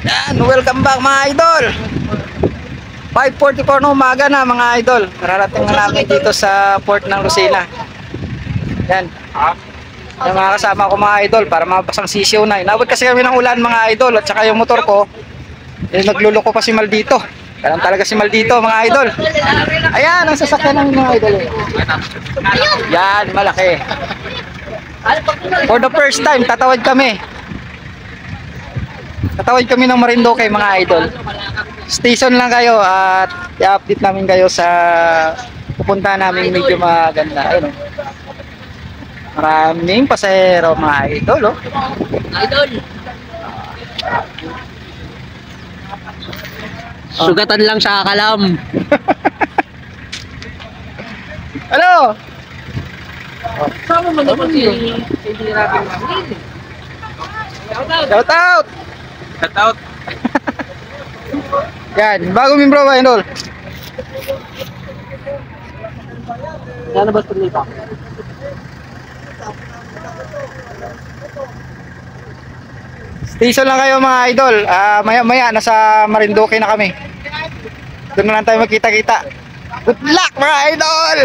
Yan, welcome back mga idol. 5:44 ng umaga na mga idol. Nararating na namin dito sa port ng Lucena. Yan. Yung mga kasama ko mga idol para mapasang sisiw na. Inabot kasi kami ng ulan mga idol at saka yung motor ko nagluloko pa si Maldito. Ganun talaga si Maldito mga idol. Ayan ang sasakyan ng mga idol. Yan, malaki. For the first time tatawid kami. Tatawid kami ng Marinduque mga idol. Station lang kayo at i-update namin kayo sa pupunta namin medyo maganda. Ayun, oh. Maraming pasahero mga idol. Oh. Idol. Sugatan lang sa kalam. Hello! Sama mo naman si Rabi Mamil. Shout out! Shout out. Yan, bagong membro ba idol? Ano ba ito nito? Station lang kayo mga idol. Maya-maya nasa Marinduque na kami. Doon na lang tayo magkita-kita. Good luck mga idol!